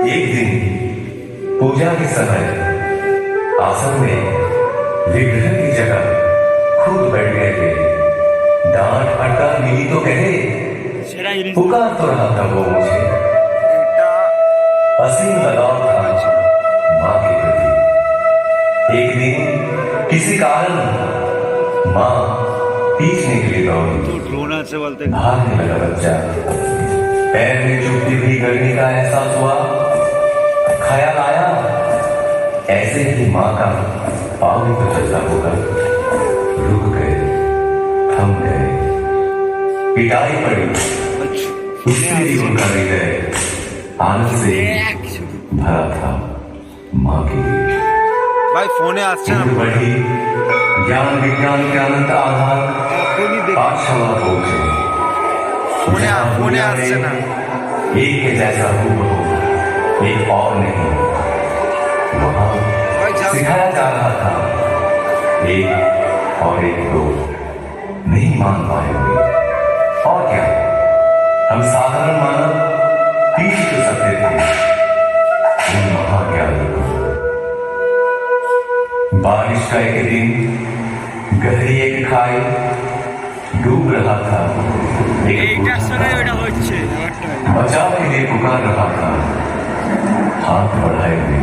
एक दिन पूजा के समय आसन में विग्रह की जगह खुद बैठ गए थे। डांट फटकार मिली तो कहे, पुकार तो रहा था वो मुझे। असीम लगाव था माँ के प्रति। एक दिन किसी कारण माँ पीछ निकली दौड़ी, भागने लगा बच्चा। पैर में चुभती हुई गर्मी का एहसास हुआ। ख्याल आया ऐसे ही माँ का पाँव भी तो चलता होगा। रुक गए, थम गए, पिटाई पड़ी। उससे भी उनका हृदय आनंद से भरा था माँ के लिए। भाई फोने আসছে না बढ़ी ज्ञान विज्ञान के अनंत आधार पाठशाला पहुंचे। फोने আসছে না एक के जैसा हूबहू एक और नहीं। वहाँ सिखाया जा रहा था एक और एक दो नहीं मान पाएंगे। और क्या, हम साधारण मानव पीछ तो सकते थे उन महाज्ञानी को। बारिश का एक दिन गहरी एक खाई डूब रहा था। बचाव के लिए पुकार रहा था हाथ बढ़ाए हुए।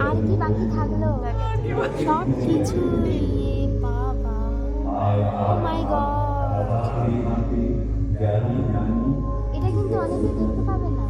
আর কি বাকি থাকলো সব কিছু বাবা ও মাই গড এটা কিন্তু অনেকে দেখতে পাবে না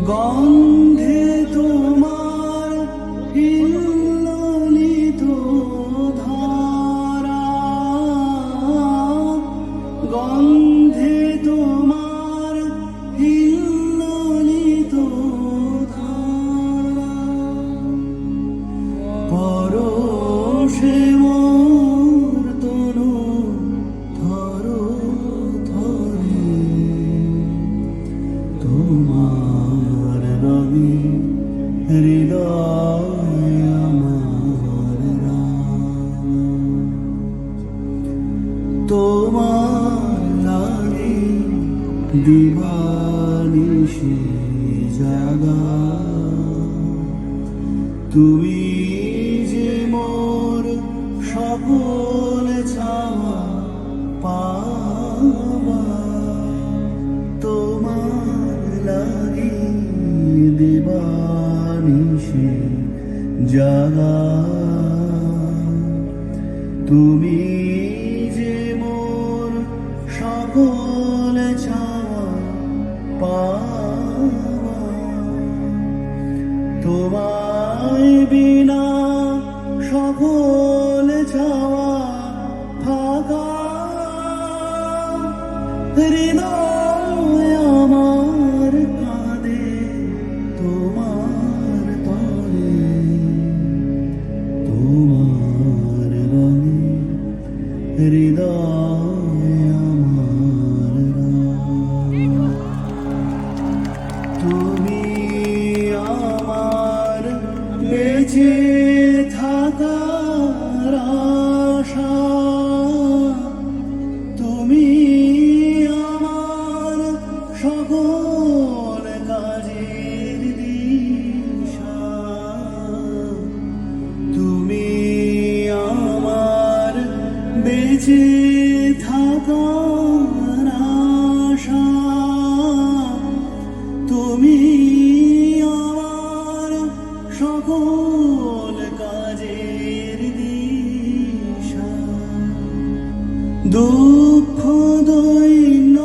গন্ধে তোমার হিল্লোলিত ধারা, গন্ধে তোমার হিল্লোলিত ধারা, পরশে মোর তনু ধরো ধরে তোমার হৃদয় আমার রাম, তোমার লাগি দিবানিশি জাগা, তুমি যে মোর সকল ছাওয়া পাওয়া, তোমার লাগি জাগা তুমি যে মোর সকল চাওয়া পাওয়া তোমায় বিনা সকল চাওয়া ফাঁকা হৃদয় আমার কাঁদে তোমার তরে তোমার রঙে হৃদয় আমার রঙ। তুমি আমার বেঁচে থাকার আশা তুমি আমার সকল কাজের দিশা তুমি আমার বেঁচে থাকার আশা তুমি আমার সকল কাজের দিশা দুঃখ দৈন্য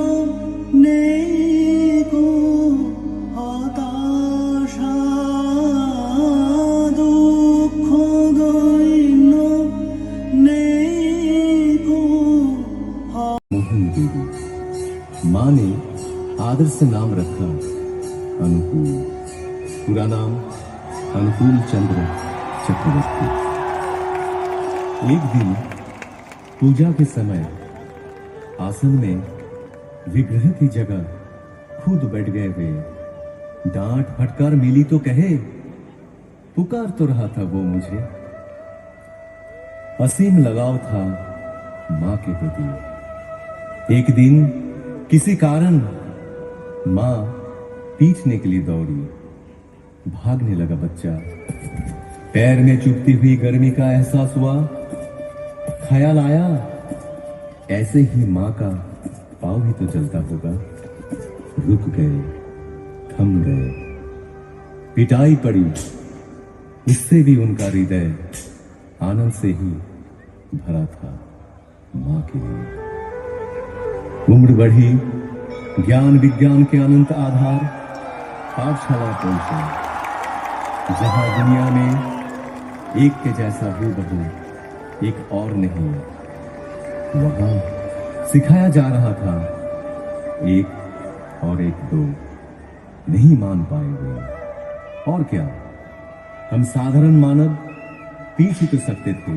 নেই গো হতাশা দুঃখ দৈন্য নেই गो मोहन देवी माँ ने आदर से नाम रखा अनुकूल। पूरा नाम अनुकूल चंद्र चक्रवर्ती। एक दिन पूजा के समय आसन में विग्रह की जगह खुद बैठ गए वे। डांट फटकार मिली तो कहे, पुकार तो रहा था वो मुझे। असीम लगाव था मां के प्रति। एक दिन किसी कारण मां पीटने के लिए दौड़ी। भागने लगा बच्चा। पैर में चुभती हुई गर्मी का एहसास हुआ। ख्याल आया, ऐसे ही मां का पाँव भी तो चलता होगा। रुक गए, थम गए। पिटाई पड़ी, उससे भी उनका हृदय आनंद से ही भरा था मां के लिए। उम्र बढ़ी, ज्ञान विज्ञान के अनंत आधार पाठशाला पहुंचे, जहां दुनिया में एक के जैसा हूबहू एक और नहीं। वहां सिखाया जा रहा था एक और एक दो नहीं मान पाएंगे। और क्या, हम साधारण मानव पीछ ही तो सकते थे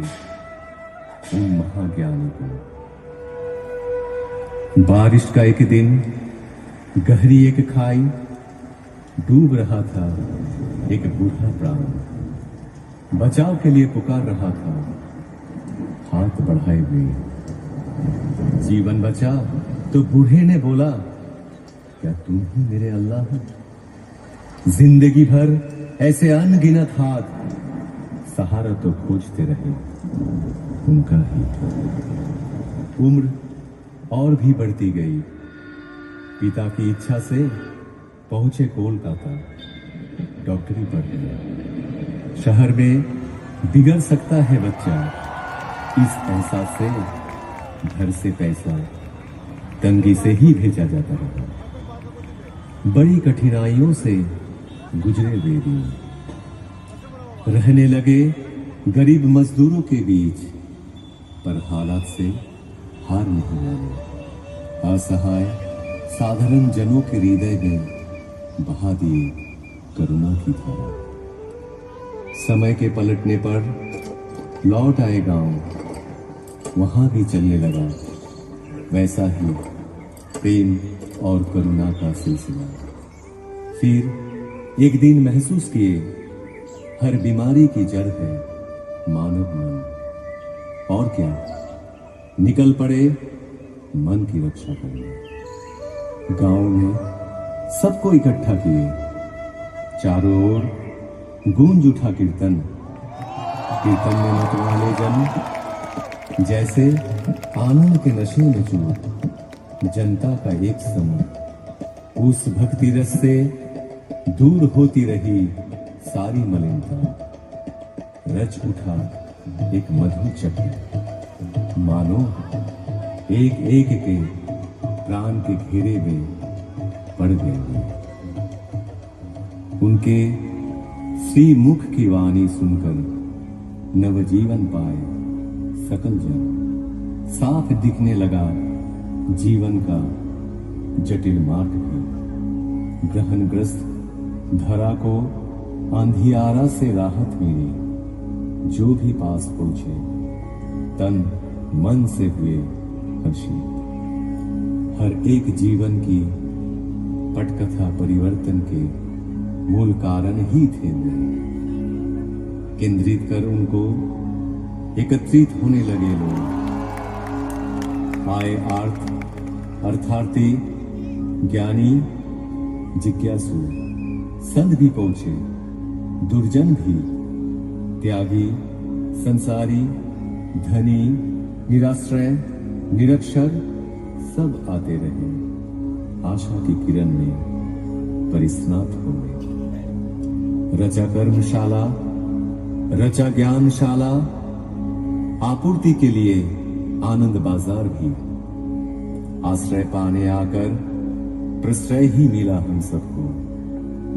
उन महाज्ञानी को। बारिश का एक दिन, गहरी एक खाई, डूब रहा था एक बूढ़ा प्राण। बचाव के लिए पुकार रहा था हाथ बढ़ाए हुए। जीवन बचा तो बूढ़े ने बोला, क्या तुम ही मेरे अल्लाह हो? जिंदगी भर ऐसे अनगिनत हाथ सहारा तो खोजते रहे उनका ही। उम्र और भी बढ़ती गई। पिता की इच्छा से पहुंचे कोलकाता, डॉक्टरी पढ़ने। शहर में बिगड़ सकता है बच्चा, इस एहसास से घर से पैसा तंगी से ही भेजा जाता रहा। बड़ी कठिनाइयों से गुजरे वे दिन। रहने लगे गरीब मजदूरों के बीच, पर हालात से हार नहीं माने। असहाय साधारण जनों के हृदय में बहा दिए करुणा की धारा। समय के पलटने पर लौट आए गांव, वहां भी चलने लगा वैसा ही प्रेम और करुणा का सिलसिला। फिर एक दिन महसूस किए, हर बीमारी की जड़ है मानव मन। और क्या, निकल पड़े मन की रक्षा करने। गांव में सबको इकट्ठा किए, चारों ओर गूंज उठा कीर्तन। कीर्तन में मतवाले जन जैसे आनंद के नशे में चूर, जनता का एक समूह। उस भक्ति रस से दूर होती रही सारी मलिनता। रच उठा एक मधुर चक्र, मानो एक एक के प्राण के घेरे में पड़ गए। उनके श्री मुख की वाणी सुनकर नवजीवन पाए सकल जन। साफ दिखने लगा जीवन का जटिल मार्ग भी। ग्रहणग्रस्त धरा को अंधियारा से राहत मिली। जो भी पास पहुंचे तन मन से हुए हर्षित। हर एक जीवन की पटकथा परिवर्तन के मूल कारण ही थे वे। केंद्रित कर उनको एकत्रित होने लगे लोग। आए अर्थार्थी, ज्ञानी, जिज्ञासु, संत भी पहुंचे, दुर्जन भी, त्यागी, संसारी, धनी, निराश्रय, निरक्षर सब आते रहे। आशा की किरण में परिस्नात हो गए। रचा कर्मशाला, रचा ज्ञानशाला, आपूर्ति के लिए आनंद बाजार भी। आश्रय पाने आकर प्रश्रय ही मिला हम सबको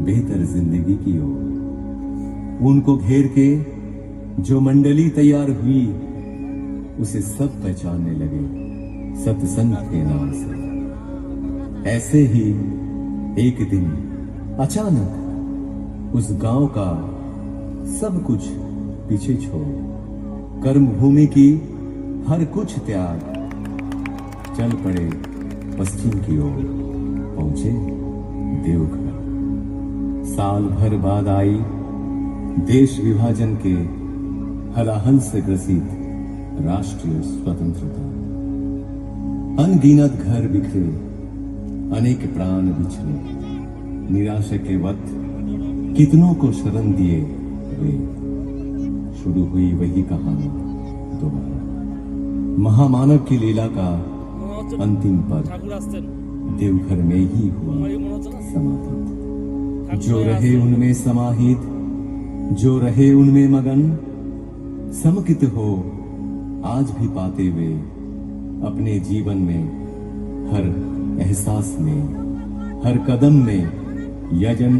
बेहतर जिंदगी की ओर। उनको घेर के जो मंडली तैयार हुई उसे सब पहचानने लगे सत्संग के नाम से। ऐसे ही एक दिन अचानक उस गांव का सब कुछ पीछे छोड़ कर्म भूमि की हर कुछ त्याग चल पड़े पश्चिम की ओर। पहुंचे देवघर। साल भर बाद आई देश विभाजन के हलाहल से ग्रसित राष्ट्रीय स्वतंत्रता। अनगिनत घर बिखरे, अनेक प्राण बिछड़े। निराशा के वक्त कितनों को शरण दिए वे। शुरू हुई वही कहानी दोबारा। महामानव की लीला का अंतिम पद देवघर में ही हुआ समाहित। जो रहे उनमें समाहित, जो रहे उनमें मगन, समकित हो आज भी पाते वे अपने जीवन में हर एहसास में, हर कदम में यजन,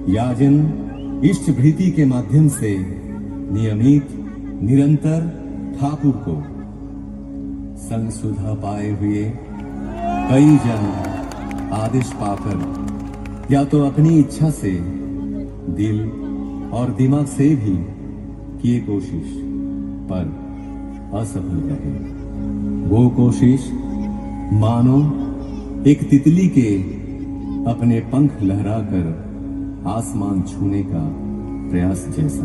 याजन, इष्ट भृति के माध्यम से नियमित, निरंतर ठाकुर को संग सुधा पाए हुए कई जन आदेश पाकर या तो अपनी इच्छा से, दिल और दिमाग से भी किए कोशिश, पर असफल रहे। वो कोशिश मानो एक तितली के अपने पंख लहराकर आसमान छूने का प्रयास जैसा।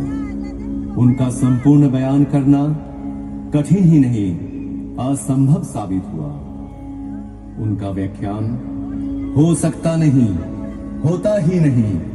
उनका संपूर्ण बयान करना कठिन ही नहीं, असंभव साबित हुआ। उनका व्याख्यान हो सकता नहीं, होता ही नहीं।